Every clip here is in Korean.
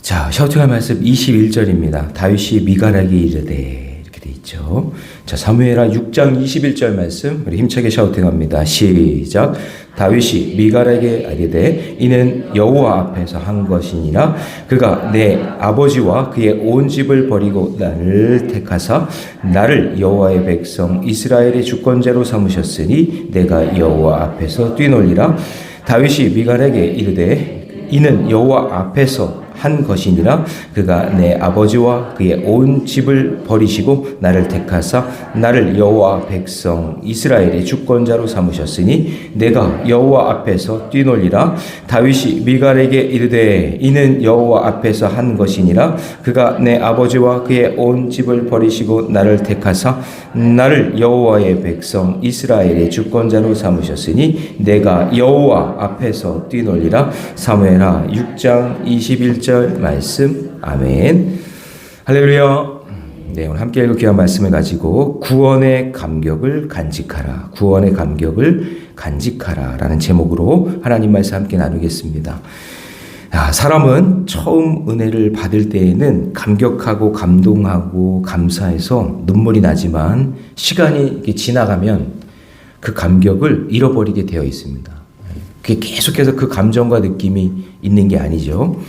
자, 샤우팅할 말씀 21절입니다. 다윗이 미갈에게 이르되 이렇게 돼 있죠. 자, 사무엘하 6장 21절 말씀 우리 힘차게 샤우팅합니다. 시작. 다윗이 미갈에게 이르되 이는 여호와 앞에서 한 것이니라. 그가 내 아버지와 그의 온 집을 버리고 나를 택하사 나를 여호와의 백성 이스라엘의 주권자로 삼으셨으니 내가 여호와 앞에서 뛰놀리라. 다윗이 미갈에게 이르되 이는 여호와 앞에서 한 것이니라. 그가 내 아버지와 그의 온 집을 버리시고 나를 택하사 나를 여호와 백성 이스라엘의 주권자로 삼으셨으니 내가 여호와 앞에서 뛰놀리라. 다윗이 미갈에게 이르되 이는 여호와 앞에서 한 것이니라. 그가 내 아버지와 그의 온 집을 버리시고 나를 택하사 나를 여호와의 백성 이스라엘의 주권자로 삼으셨으니 내가 여호와 앞에서 뛰놀리라. 사무엘하 6장 21절 말씀. 아멘. 할렐루야. 네, 오늘 함께 읽을 귀한 말씀을 가지고 구원의 감격을 간직하라. 구원의 감격을 간직하라 라는 제목으로 하나님 말씀 함께 나누겠습니다. 사람은 처음 은혜를 받을 때에는 감격하고 감동하고 감사해서 눈물이 나지만 시간이 지나가면 그 감격을 잃어버리게 되어 있습니다. 그게 계속해서 그 감정과 느낌이 있는 게 아니죠.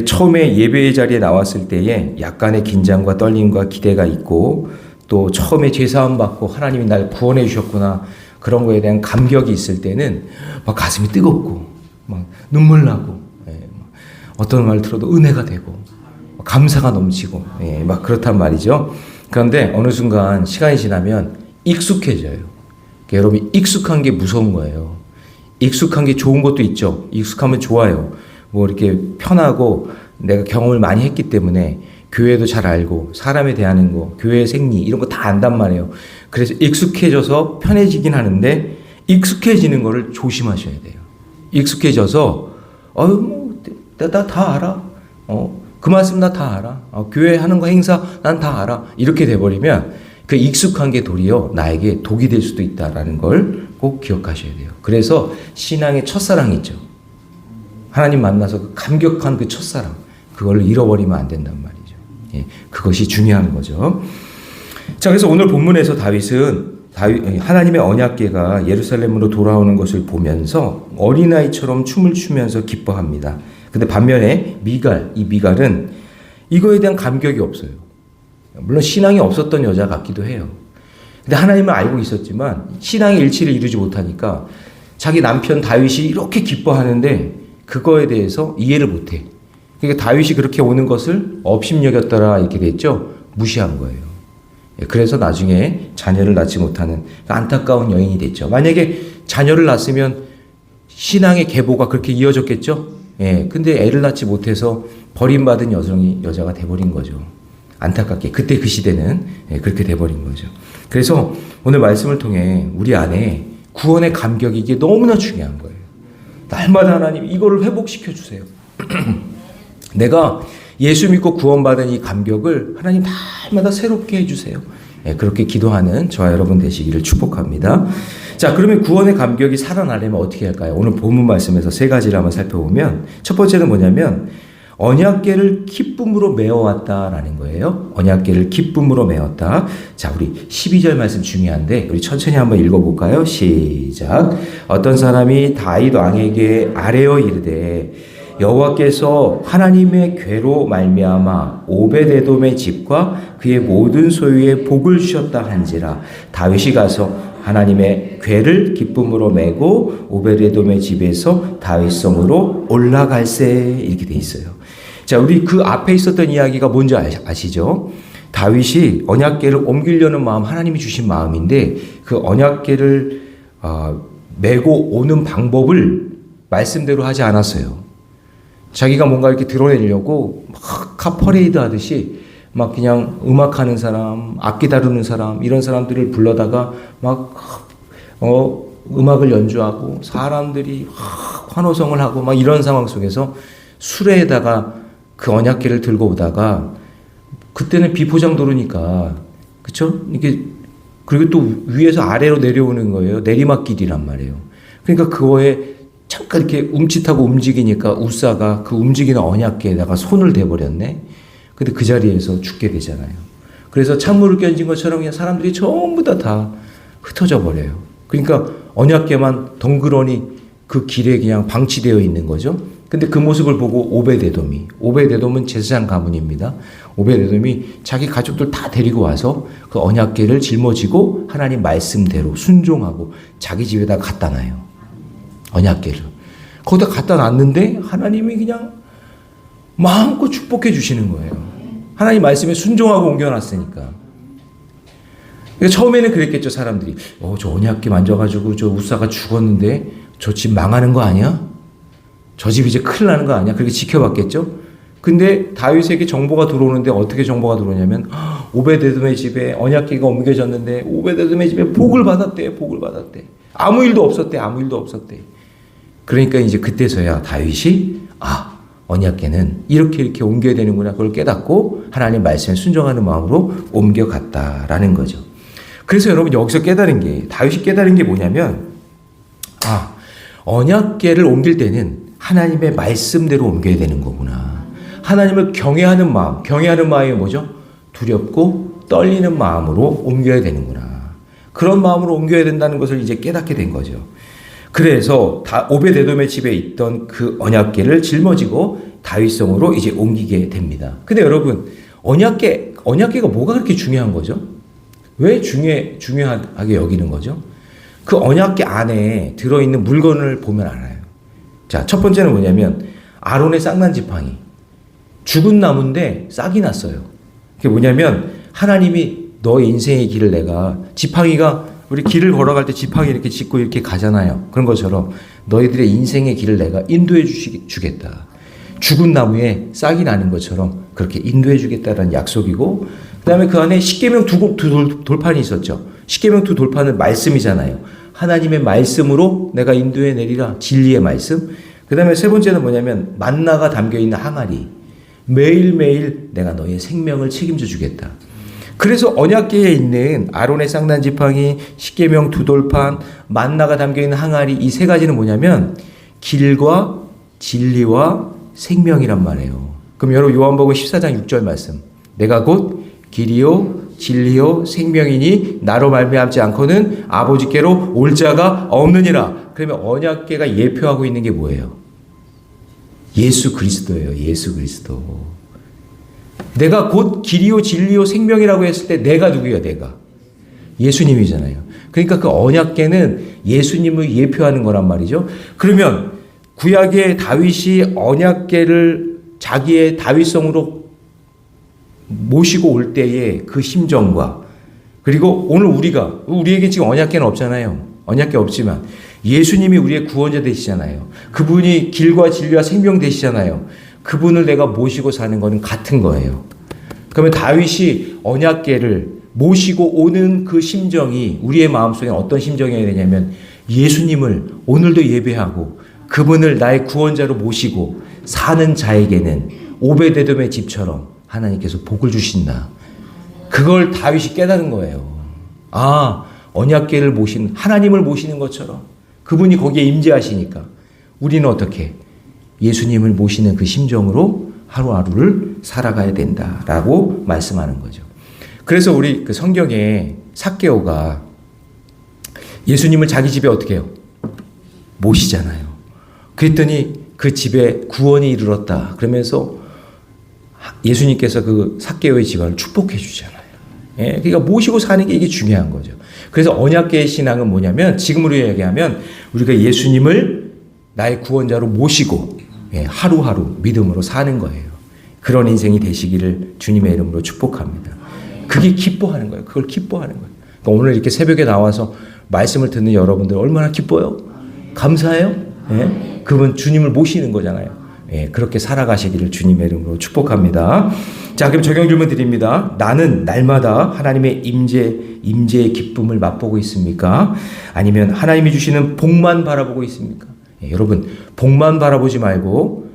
처음에 예배의 자리에 나왔을 때에 약간의 긴장과 떨림과 기대가 있고 또 처음에 죄사함 받고 하나님이 날 구원해 주셨구나 그런 거에 대한 감격이 있을 때는 막 가슴이 뜨겁고 막 눈물 나고 어떤 말 들어도 은혜가 되고 감사가 넘치고 막 그렇단 말이죠. 그런데 어느 순간 시간이 지나면 익숙해져요. 여러분 익숙한 게 무서운 거예요. 익숙한 게 좋은 것도 있죠. 익숙하면 좋아요. 뭐 이렇게 편하고 내가 경험을 많이 했기 때문에 교회도 잘 알고 사람에 대하는 거, 교회의 생리 이런 거 다 안단 말이에요. 그래서 익숙해져서 편해지긴 하는데 익숙해지는 거를 조심하셔야 돼요. 익숙해져서 나 다 알아. 그 말씀 나 다 알아. 교회 하는 거 행사 난 다 알아. 이렇게 돼버리면 그 익숙한 게 도리어 나에게 독이 될 수도 있다라는 걸 꼭 기억하셔야 돼요. 그래서 신앙의 첫사랑이 있죠. 하나님 만나서 그 감격한 그 첫사랑, 그걸 잃어버리면 안 된단 말이죠. 그것이 중요한 거죠. 자, 그래서 오늘 본문에서 다윗은 하나님의 언약궤가 예루살렘으로 돌아오는 것을 보면서 어린아이처럼 춤을 추면서 기뻐합니다. 근데 반면에 이 미갈은 이거에 대한 감격이 없어요. 물론 신앙이 없었던 여자 같기도 해요. 근데 하나님을 알고 있었지만 신앙의 일치를 이루지 못하니까 자기 남편 다윗이 이렇게 기뻐하는데 그거에 대해서 이해를 못해. 그러니까 다윗이 그렇게 오는 것을 업심여겼더라 이렇게 됐죠. 무시한 거예요. 그래서 나중에 자녀를 낳지 못하는 안타까운 여인이 됐죠. 만약에 자녀를 낳았으면 신앙의 계보가 그렇게 이어졌겠죠. 근데 애를 낳지 못해서 버림받은 여자가 돼버린 거죠. 안타깝게 그때 그 시대는 그렇게 돼버린 거죠. 그래서 오늘 말씀을 통해 우리 안에 구원의 감격이 이게 너무나 중요한 거예요. 날마다 하나님 이거를 회복시켜 주세요. 내가 예수 믿고 구원받은 이 감격을 하나님 날마다 새롭게 해주세요. 그렇게 기도하는 저와 여러분 되시기를 축복합니다. 자, 그러면 구원의 감격이 살아나려면 어떻게 할까요? 오늘 본문 말씀에서 세 가지를 한번 살펴보면 첫 번째는 뭐냐면 언약궤를 기쁨으로 메어왔다라는 거예요. 언약궤를 기쁨으로 메었다. 자, 우리 12절 말씀 중요한데 우리 천천히 한번 읽어볼까요? 시작. 어떤 사람이 다윗 왕에게 아뢰어 이르되 여호와께서 하나님의 궤로 말미암아 오벳에돔의 집과 그의 모든 소유에 복을 주셨다 한지라. 다윗이 가서 하나님의 궤를 기쁨으로 메고 오벳에돔의 집에서 다윗성으로 올라갈세 이렇게 돼 있어요. 자, 우리 그 앞에 있었던 이야기가 뭔지 아시죠? 다윗이 언약궤를 옮기려는 마음, 하나님이 주신 마음인데 그 언약궤를 메고 오는 방법을 말씀대로 하지 않았어요. 자기가 뭔가 이렇게 드러내려고 막 카퍼레이드 하듯이 막 그냥 음악하는 사람, 악기 다루는 사람 이런 사람들을 불러다가 막 음악을 연주하고 사람들이 환호성을 하고 막 이런 상황 속에서 수레에다가 그 언약궤를 들고 오다가 그때는 비포장도로니까 그쵸? 이게 그리고 또 위에서 아래로 내려오는 거예요. 내리막길이란 말이에요. 그러니까 그거에 잠깐 이렇게 움찔하고 움직이니까 우사가 그 움직이는 언약궤에다가 손을 대버렸네. 근데 그 자리에서 죽게 되잖아요. 그래서 찬물을 끼얹은 것처럼 그냥 사람들이 전부 다 흩어져 버려요. 그러니까 언약궤만 덩그러니 그 길에 그냥 방치되어 있는 거죠. 근데 그 모습을 보고 오베데돔은 제사장 가문입니다. 오베데돔이 자기 가족들 다 데리고 와서 그 언약궤를 짊어지고 하나님 말씀대로 순종하고 자기 집에다 갖다 놔요. 언약궤를. 거기다 갖다 놨는데 하나님이 그냥 마음껏 축복해 주시는 거예요. 하나님 말씀에 순종하고 옮겨놨으니까. 그러니까 처음에는 그랬겠죠, 사람들이. 저 언약궤 만져가지고 저 우사가 죽었는데 저 집 망하는 거 아니야? 저 집 이제 큰일 나는 거 아니야? 그렇게 지켜봤겠죠? 근데 다윗에게 정보가 들어오는데 어떻게 정보가 들어오냐면 오베데돔의 집에 언약궤가 옮겨졌는데 오베데돔의 집에 복을 받았대. 아무 일도 없었대. 그러니까 이제 그때서야 다윗이 언약궤는 이렇게 옮겨야 되는구나. 그걸 깨닫고 하나님 말씀에 순종하는 마음으로 옮겨갔다라는 거죠. 그래서 여러분 여기서 다윗이 깨달은 게 뭐냐면 언약궤를 옮길 때는 하나님의 말씀대로 옮겨야 되는 거구나. 하나님을 경외하는 마음이 뭐죠? 두렵고 떨리는 마음으로 옮겨야 되는구나. 그런 마음으로 옮겨야 된다는 것을 이제 깨닫게 된 거죠. 그래서 오베데돔의 집에 있던 그 언약궤를 짊어지고 다윗성으로 이제 옮기게 됩니다. 근데 여러분, 언약궤가 뭐가 그렇게 중요한 거죠? 왜 중요하게 여기는 거죠? 그 언약궤 안에 들어있는 물건을 보면 알아요. 자, 첫 번째는 뭐냐면 아론의 쌍난 지팡이. 죽은 나무인데 싹이 났어요. 그게 뭐냐면 하나님이 너의 인생의 길을 내가 지팡이가 우리 길을 걸어갈 때 지팡이 이렇게 짚고 이렇게 가잖아요. 그런 것처럼 너희들의 인생의 길을 내가 인도해 주겠다. 죽은 나무에 싹이 나는 것처럼 그렇게 인도해 주겠다라는 약속이고, 그 다음에 그 안에 십계명 두 돌판이 있었죠. 십계명 두 돌판은 말씀이잖아요. 하나님의 말씀으로 내가 인도해 내리라. 진리의 말씀. 그 다음에 세 번째는 뭐냐면 만나가 담겨있는 항아리. 매일매일 내가 너의 생명을 책임져 주겠다. 그래서 언약궤에 있는 아론의 쌍난 지팡이, 십계명 두 돌판, 만나가 담겨있는 항아리, 이 세 가지는 뭐냐면 길과 진리와 생명이란 말이에요. 그럼 여러분 요한복음 14장 6절 말씀. 내가 곧 길이요 진리요 생명이니 나로 말미암지 않고는 아버지께로 올 자가 없느니라. 그러면 언약궤가 예표하고 있는 게 뭐예요? 예수 그리스도예요. 예수 그리스도. 내가 곧 길이요 진리요 생명이라고 했을 때 내가 누구예요? 내가 예수님이잖아요. 그러니까 그 언약궤는 예수님을 예표하는 거란 말이죠. 그러면 구약의 다윗이 언약궤를 자기의 다윗성으로 모시고 올 때의 그 심정과, 그리고 오늘 우리에게 지금 언약궤는 없잖아요. 언약궤 없지만 예수님이 우리의 구원자 되시잖아요. 그분이 길과 진리와 생명 되시잖아요. 그분을 내가 모시고 사는 것은 같은 거예요. 그러면 다윗이 언약궤를 모시고 오는 그 심정이 우리의 마음속에 어떤 심정이어야 되냐면 예수님을 오늘도 예배하고 그분을 나의 구원자로 모시고 사는 자에게는 오베데돔의 집처럼 하나님께서 복을 주신다. 그걸 다윗이 깨달은 거예요. 언약궤를 하나님을 모시는 것처럼 그분이 거기에 임재하시니까 우리는 어떻게 예수님을 모시는 그 심정으로 하루하루를 살아가야 된다라고 말씀하는 거죠. 그래서 우리 그 성경에 삭개오가 예수님을 자기 집에 어떻게 해요? 모시잖아요. 그랬더니 그 집에 구원이 이르렀다. 그러면서 예수님께서 그 삭개오의 집안을 축복해 주잖아요. 예, 그러니까 모시고 사는 게 이게 중요한 거죠. 그래서 언약궤의 신앙은 뭐냐면 지금으로 얘기하면 우리가 예수님을 나의 구원자로 모시고 하루하루 믿음으로 사는 거예요. 그런 인생이 되시기를 주님의 이름으로 축복합니다. 그게 기뻐하는 거예요. 그걸 기뻐하는 거예요. 그러니까 오늘 이렇게 새벽에 나와서 말씀을 듣는 여러분들 얼마나 기뻐요? 감사해요? 예? 그분 주님을 모시는 거잖아요. 예, 그렇게 살아가시기를 주님의 이름으로 축복합니다. 자, 그럼 적용 질문 드립니다. 나는 날마다 하나님의 임재의 기쁨을 맛보고 있습니까? 아니면 하나님이 주시는 복만 바라보고 있습니까? 예, 여러분, 복만 바라보지 말고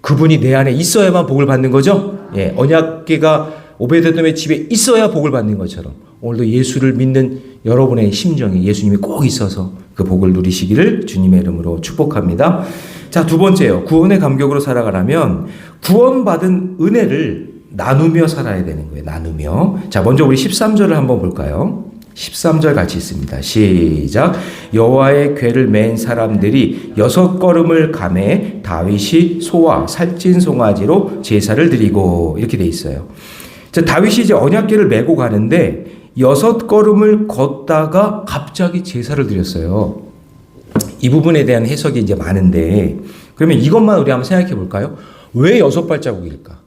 그분이 내 안에 있어야만 복을 받는 거죠? 예, 언약궤가 오베데돔의 집에 있어야 복을 받는 것처럼 오늘도 예수를 믿는 여러분의 심정에 예수님이 꼭 있어서 그 복을 누리시기를 주님의 이름으로 축복합니다. 자, 두 번째요. 구원의 감격으로 살아가려면 구원받은 은혜를 나누며 살아야 되는 거예요. 나누며. 자, 먼저 우리 13절을 한번 볼까요? 13절 같이 있습니다. 시작. 여호와의 궤를 맨 사람들이 6걸음을 가매 다윗이 소와 살찐 송아지로 제사를 드리고 이렇게 돼 있어요. 자, 다윗이 이제 언약궤를 메고 가는데 6걸음을 걷다가 갑자기 제사를 드렸어요. 이 부분에 대한 해석이 이제 많은데 그러면 이것만 우리 한번 생각해 볼까요? 왜 6발자국일까?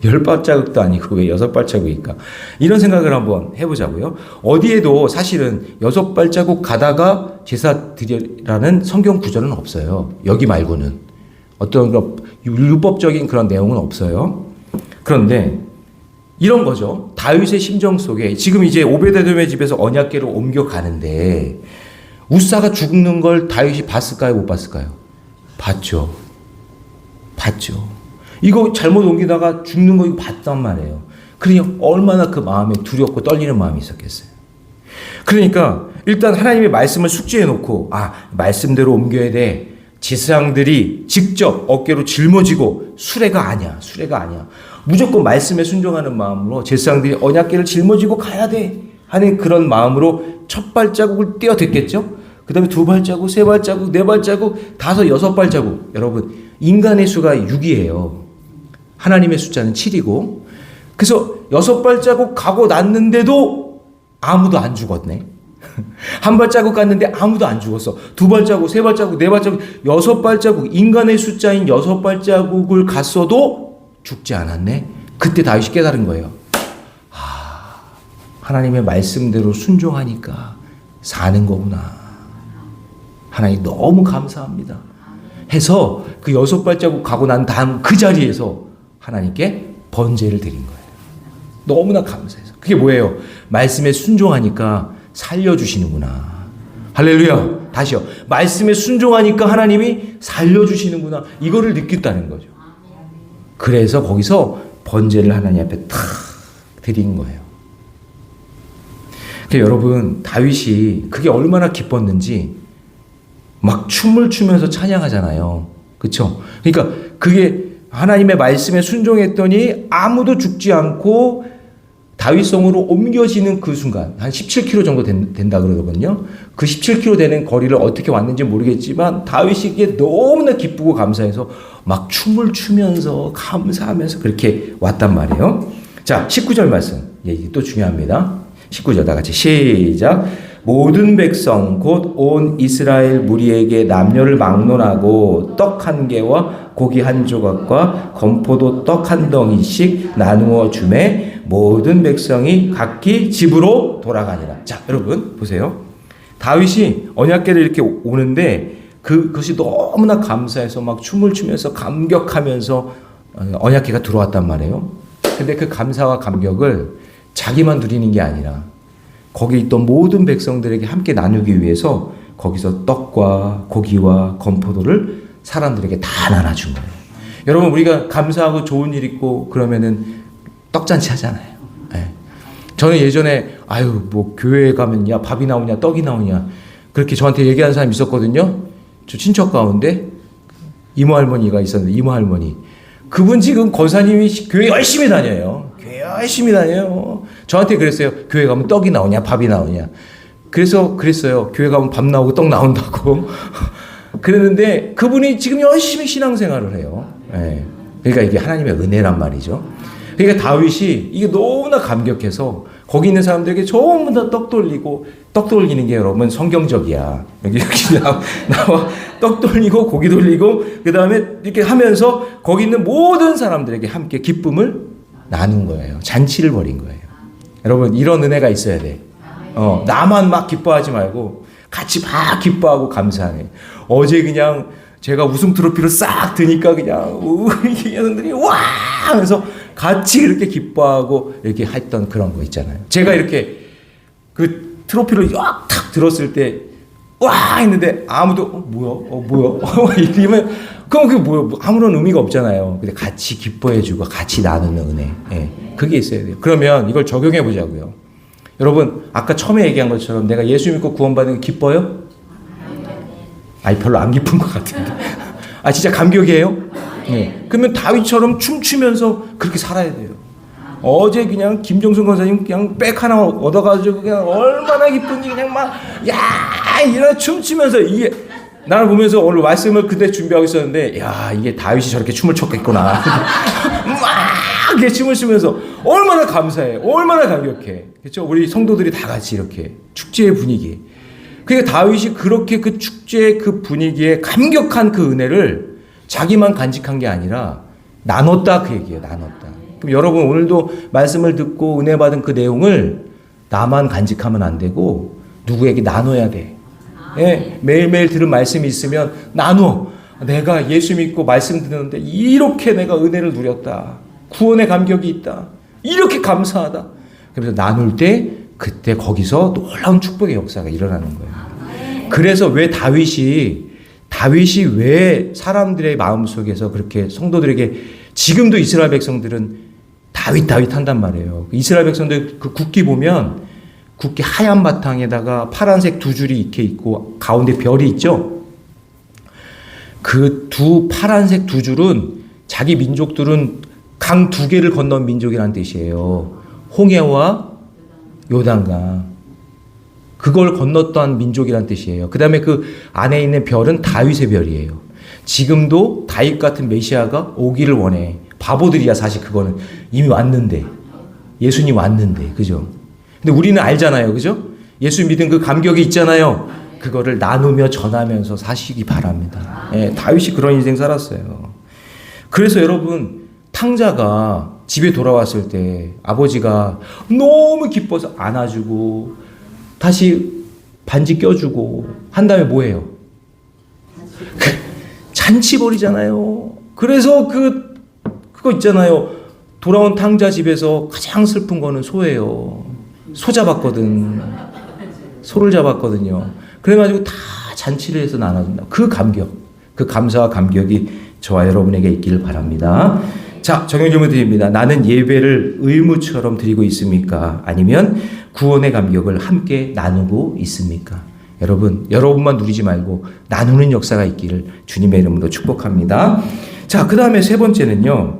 10발자국도 아니고 왜 6발자국일까? 이런 생각을 한번 해보자고요. 어디에도 사실은 6발자국 가다가 제사 드리라는 성경 구절은 없어요. 여기 말고는. 어떤 율법적인 그런 내용은 없어요. 그런데 이런 거죠. 다윗의 심정 속에 지금 이제 오베데돔의 집에서 언약궤로 옮겨가는데 우사가 죽는 걸 다윗이 봤을까요? 못 봤을까요? 봤죠. 봤죠. 이거 잘못 옮기다가 죽는 거 이거 봤단 말이에요. 그러니 얼마나 그 마음에 두렵고 떨리는 마음이 있었겠어요. 그러니까 일단 하나님의 말씀을 숙지해 놓고 말씀대로 옮겨야 돼. 제사장들이 직접 어깨로 짊어지고 수레가 아니야. 무조건 말씀에 순종하는 마음으로 제사장들이 언약궤를 짊어지고 가야 돼 하는 그런 마음으로 첫 발자국을 떼어댔겠죠. 그 다음에 2발자국, 3발자국, 4발자국, 5, 6발자국. 여러분 인간의 수가 6이에요. 하나님의 숫자는 7이고 그래서 6발자국 가고 났는데도 아무도 안 죽었네. 한 발자국 갔는데 아무도 안 죽었어. 2발자국, 3발자국, 4발자국, 6발자국 인간의 숫자인 6발자국을 갔어도 죽지 않았네. 그때 다윗이 깨달은 거예요. 하나님의 말씀대로 순종하니까 사는 거구나. 하나님 너무 감사합니다. 해서 그 6발자국 가고 난 다음 그 자리에서 하나님께 번제를 드린 거예요. 너무나 감사해서. 그게 뭐예요? 말씀에 순종하니까 살려주시는구나. 할렐루야. 다시요. 말씀에 순종하니까 하나님이 살려주시는구나. 이거를 느꼈다는 거죠. 그래서 거기서 번제를 하나님 앞에 탁 드린 거예요. 그러니까 여러분 다윗이 그게 얼마나 기뻤는지 막 춤을 추면서 찬양하잖아요. 그렇죠? 그러니까 그게 하나님의 말씀에 순종했더니 아무도 죽지 않고 다윗성으로 옮겨지는 그 순간 한 17km 정도 된다 그러거든요. 그 17km 되는 거리를 어떻게 왔는지 모르겠지만 다윗이 이게 너무나 기쁘고 감사해서 막 춤을 추면서 감사하면서 그렇게 왔단 말이에요. 자, 19절 말씀. 이게 또 중요합니다. 19절 다 같이 시작. 모든 백성 곧 온 이스라엘 무리에게 남녀를 막론하고 떡 한 개와 고기 한 조각과 건포도 떡 한 덩이씩 나누어 주매 모든 백성이 각기 집으로 돌아가니라. 자, 여러분 보세요. 다윗이 언약궤를 이렇게 오는데 그것이 너무나 감사해서 막 춤을 추면서 감격하면서 언약궤가 들어왔단 말이에요. 근데 그 감사와 감격을 자기만 누리는 게 아니라 거기 있던 모든 백성들에게 함께 나누기 위해서 거기서 떡과 고기와 건포도를 사람들에게 다 나눠준 거예요. 여러분 우리가 감사하고 좋은 일 있고 그러면은 떡잔치 하잖아요. 네. 저는 예전에 뭐 교회에 가면 야 밥이 나오냐 떡이 나오냐 그렇게 저한테 얘기하는 사람이 있었거든요. 저 친척 가운데 이모 할머니가 있었는데 이모 할머니 그분 지금 권사님이 교회 열심히 다녀요. 교회 열심히 다녀요. 저한테 그랬어요. 교회 가면 떡이 나오냐 밥이 나오냐. 그래서 그랬어요. 교회 가면 밥 나오고 떡 나온다고. 그랬는데 그분이 지금 열심히 신앙생활을 해요. 네. 그러니까 이게 하나님의 은혜란 말이죠. 그러니까 다윗이 이게 너무나 감격해서 거기 있는 사람들에게 전부 다 떡 돌리는 게 여러분 성경적이야. 여기 나와 떡 돌리고 고기 돌리고 그 다음에 이렇게 하면서 거기 있는 모든 사람들에게 함께 기쁨을 나눈 거예요. 잔치를 벌인 거예요. 여러분 이런 은혜가 있어야 돼. 나만 막 기뻐하지 말고 같이 막 기뻐하고 감사하네. 어제 그냥 제가 우승 트로피를 싹 드니까 그냥 우리 여성들이 와 하면서 같이 이렇게 기뻐하고 이렇게 했던 그런 거 있잖아요. 제가 이렇게 그 트로피를 쫙 탁 들었을 때 와 했는데 아무도 뭐야 이러면 그럼 그게 뭐야 아무런 의미가 없잖아요. 근데 같이 기뻐해주고 같이 나누는 은혜, 그게 있어야 돼요. 그러면 이걸 적용해 보자고요. 여러분 아까 처음에 얘기한 것처럼 내가 예수 믿고 구원받은 게 기뻐요? 아니 별로 안 기쁜 것 같은데. 아 진짜 감격이에요? 네. 그러면 다윗처럼 춤추면서 그렇게 살아야 돼요. 어제 그냥 김정순 권사님 그냥 백 하나 얻어가지고 그냥 얼마나 기쁜지 그냥 막 야 이런 춤추면서 이게 나를 보면서 오늘 말씀을 그때 준비하고 있었는데 야 이게 다윗이 저렇게 춤을 췄겠구나. 막 이렇게 춤을 추면서 얼마나 감사해, 얼마나 감격해. 그렇죠? 우리 성도들이 다 같이 이렇게 축제의 분위기. 그러니까 다윗이 그렇게 그 축제의 그 분위기에 감격한 그 은혜를 자기만 간직한 게 아니라 나눴다 그 얘기예요. 나눴다. 그럼 여러분 오늘도 말씀을 듣고 은혜 받은 그 내용을 나만 간직하면 안 되고 누구에게 나눠야 돼. 예, 매일매일 들은 말씀이 있으면 나눠. 내가 예수 믿고 말씀 듣는데 이렇게 내가 은혜를 누렸다. 구원의 감격이 있다. 이렇게 감사하다. 그래서 나눌 때 그때 거기서 놀라운 축복의 역사가 일어나는 거예요. 그래서 왜 다윗이 왜 사람들의 마음속에서 그렇게 성도들에게 지금도 이스라엘 백성들은 다윗 한단 말이에요. 이스라엘 백성들 그 국기 보면 국기 하얀 바탕에다가 파란색 두 줄이 이렇게 있고 가운데 별이 있죠. 그 두 파란색 두 줄은 자기 민족들은 강 두 개를 건넌 민족이라는 뜻이에요. 홍해와 요단강. 그걸 건넜던 민족이라는 뜻이에요. 그 다음에 그 안에 있는 별은 다윗의 별이에요. 지금도 다윗 같은 메시아가 오기를 원해. 바보들이야 사실 그거는. 이미 왔는데. 예수님 왔는데. 그죠? 근데 우리는 알잖아요. 그죠? 예수 믿은 그 감격이 있잖아요. 그거를 나누며 전하면서 사시기 바랍니다. 예, 다윗이 그런 인생 살았어요. 그래서 여러분 탕자가 집에 돌아왔을 때 아버지가 너무 기뻐서 안아주고 다시 반지 껴주고 한 다음에 뭐예요? 잔치 벌이잖아요. 그래서 그거 있잖아요. 돌아온 탕자 집에서 가장 슬픈 거는 소예요. 소 잡았거든. 소를 잡았거든요. 그래가지고 다 잔치를 해서 나눠준다. 그 감격, 그 감사와 감격이 저와 여러분에게 있기를 바랍니다. 자, 정형 질문 드립니다. 나는 예배를 의무처럼 드리고 있습니까? 아니면 구원의 감격을 함께 나누고 있습니까? 여러분만 누리지 말고 나누는 역사가 있기를 주님의 이름으로 축복합니다. 자, 그 다음에 세 번째는요.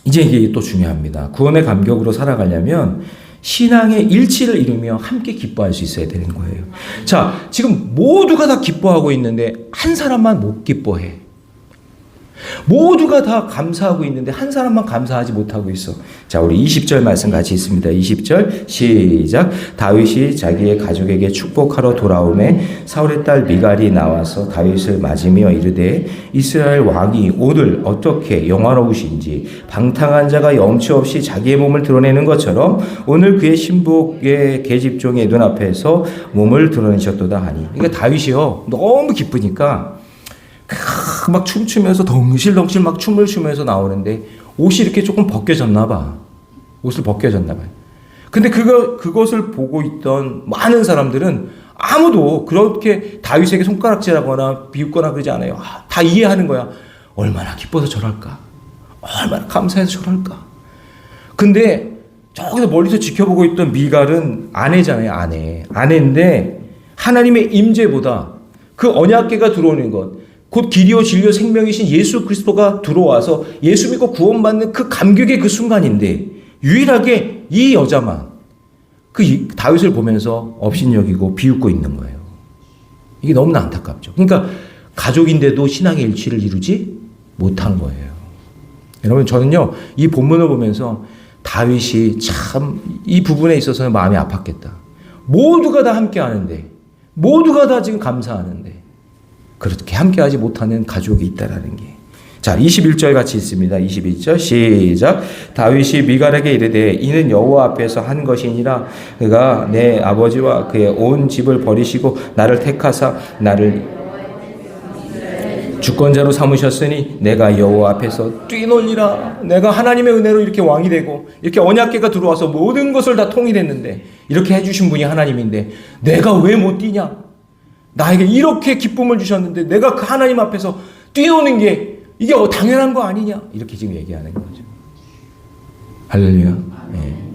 이제 이게 또 중요합니다. 구원의 감격으로 살아가려면 신앙의 일치를 이루며 함께 기뻐할 수 있어야 되는 거예요. 자, 지금 모두가 다 기뻐하고 있는데 한 사람만 못 기뻐해. 모두가 다 감사하고 있는데 한 사람만 감사하지 못하고 있어. 자, 우리 20절 말씀 같이 있습니다. 20절 시작. 다윗이 자기의 가족에게 축복하러 돌아오매 사울의 딸 미갈이 나와서 다윗을 맞으며 이르되 이스라엘 왕이 오늘 어떻게 영화로우신지 방탕한 자가 염치 없이 자기의 몸을 드러내는 것처럼 오늘 그의 신복의 계집종의 눈앞에서 몸을 드러내셨도다 하니. 그러니까 다윗이요 너무 기쁘니까 막 춤추면서 덩실덩실 막 춤을 추면서 나오는데 옷이 이렇게 조금 벗겨졌나 봐. 옷을 벗겨졌나 봐요. 근데 그것을 보고 있던 많은 사람들은 아무도 그렇게 다윗에게 손가락질하거나 비웃거나 그러지 않아요. 다 이해하는 거야. 얼마나 기뻐서 저럴까? 얼마나 감사해서 저럴까? 근데 저기서 멀리서 지켜보고 있던 미갈은 아내잖아요. 아내인데 하나님의 임재보다 그 언약궤가 들어오는 것, 곧 길이요 진리요 생명이신 예수 그리스도가 들어와서 예수 믿고 구원받는 그 감격의 그 순간인데 유일하게 이 여자만 그 다윗을 보면서 업신여기고 비웃고 있는 거예요. 이게 너무나 안타깝죠. 그러니까 가족인데도 신앙의 일치를 이루지 못한 거예요. 여러분 저는요 이 본문을 보면서 다윗이 참 이 부분에 있어서는 마음이 아팠겠다. 모두가 다 함께 하는데 모두가 다 지금 감사하는데 그렇게 함께하지 못하는 가족이 있다라는 게. 자, 21절 같이 있습니다. 21절 시작. 다윗이 미갈에게 이르되 이는 여호와 앞에서 한 것이니라. 그가 내 아버지와 그의 온 집을 버리시고 나를 택하사 나를 주권자로 삼으셨으니 내가 여호와 앞에서 뛰놀리라. 내가 하나님의 은혜로 이렇게 왕이 되고 이렇게 언약궤가 들어와서 모든 것을 다 통일했는데 이렇게 해주신 분이 하나님인데 내가 왜 못 뛰냐? 나에게 이렇게 기쁨을 주셨는데 내가 그 하나님 앞에서 뛰노는 게 이게 당연한 거 아니냐? 이렇게 지금 얘기하는 거죠. 할렐루야. 네.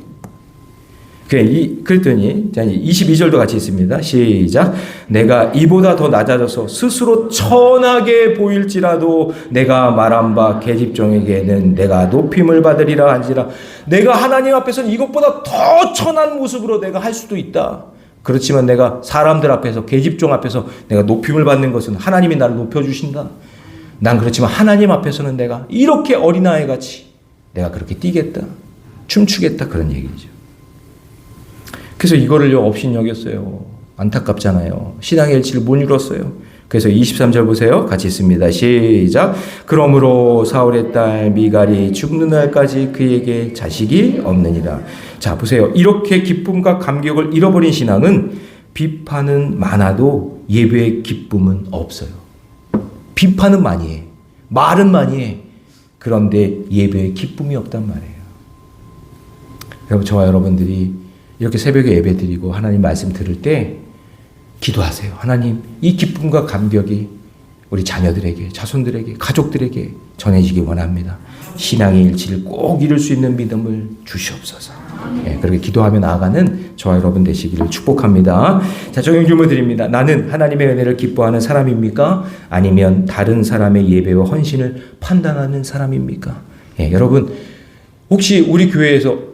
그랬더니 22절도 같이 있습니다. 시작. 내가 이보다 더 낮아져서 스스로 천하게 보일지라도 내가 말한 바 계집종에게는 내가 높임을 받으리라 한지라. 내가 하나님 앞에서는 이것보다 더 천한 모습으로 내가 할 수도 있다. 그렇지만 내가 사람들 앞에서, 계집종 앞에서 내가 높임을 받는 것은 하나님이 나를 높여주신다. 난 그렇지만 하나님 앞에서는 내가 이렇게 어린아이 같이 내가 그렇게 뛰겠다, 춤추겠다, 그런 얘기죠. 그래서 이거를요 업신여겼어요. 안타깝잖아요. 신앙의 일치를 못 이뤘어요. 그래서 23절 보세요. 같이 있습니다. 시작. 그러므로 사울의 딸 미갈이 죽는 날까지 그에게 자식이 없느니라. 자, 보세요. 이렇게 기쁨과 감격을 잃어버린 신앙은 비판은 많아도 예배의 기쁨은 없어요. 비판은 많이 해. 말은 많이 해. 그런데 예배의 기쁨이 없단 말이에요. 여러분, 저와 여러분들이 이렇게 새벽에 예배 드리고 하나님 말씀 들을 때 기도하세요. 하나님, 이 기쁨과 감격이 우리 자녀들에게, 자손들에게, 가족들에게 전해지기 원합니다. 신앙의 일치를 꼭 이룰 수 있는 믿음을 주시옵소서. 그렇게 기도하며 나아가는 저와 여러분 되시기를 축복합니다. 자, 적용 질문 드립니다. 나는 하나님의 은혜를 기뻐하는 사람입니까? 아니면 다른 사람의 예배와 헌신을 판단하는 사람입니까? 여러분, 혹시 우리 교회에서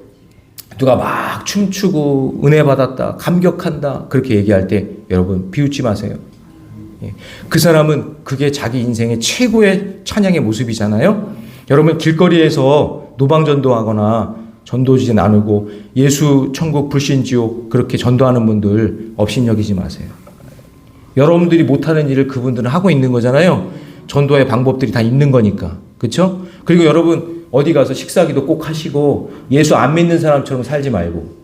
누가 막 춤추고 은혜 받았다, 감격한다, 그렇게 얘기할 때 여러분 비웃지 마세요. 그 사람은 그게 자기 인생의 최고의 찬양의 모습이잖아요. 여러분, 길거리에서 노방전도하거나 전도지 나누고 예수 천국 불신 지옥 그렇게 전도하는 분들 업신여기지 마세요. 여러분들이 못하는 일을 그분들은 하고 있는 거잖아요. 전도의 방법들이 다 있는 거니까. 그렇죠? 그리고 여러분 어디 가서 식사기도 꼭 하시고 예수 안 믿는 사람처럼 살지 말고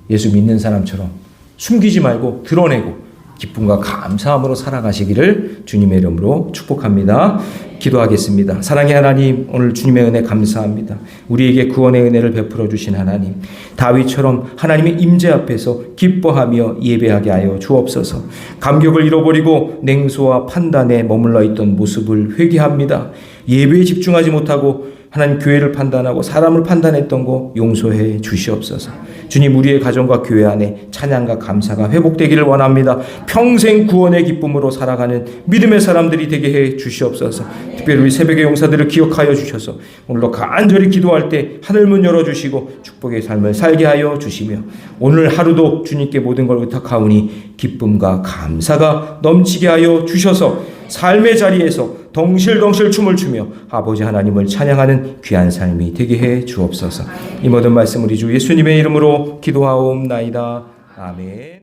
예수 믿는 사람처럼 숨기지 말고 드러내고 기쁨과 감사함으로 살아가시기를 주님의 이름으로 축복합니다. 기도하겠습니다. 사랑의 하나님, 오늘 주님의 은혜 감사합니다. 우리에게 구원의 은혜를 베풀어 주신 하나님, 다윗처럼 하나님의 임재 앞에서 기뻐하며 예배하게 하여 주옵소서. 감격을 잃어버리고 냉소와 판단에 머물러 있던 모습을 회개합니다. 예배에 집중하지 못하고 하나님 교회를 판단하고 사람을 판단했던 거 용서해 주시옵소서. 주님, 우리의 가정과 교회 안에 찬양과 감사가 회복되기를 원합니다. 평생 구원의 기쁨으로 살아가는 믿음의 사람들이 되게 해 주시옵소서. 특별히 우리 새벽의 용사들을 기억하여 주셔서 오늘도 간절히 기도할 때 하늘문 열어주시고 축복의 삶을 살게 하여 주시며 오늘 하루도 주님께 모든 걸 의탁하오니 기쁨과 감사가 넘치게 하여 주셔서 삶의 자리에서 덩실덩실 춤을 추며 아버지 하나님을 찬양하는 귀한 삶이 되게 해 주옵소서. 이 모든 말씀 우리 주 예수님의 이름으로 기도하옵나이다. 아멘.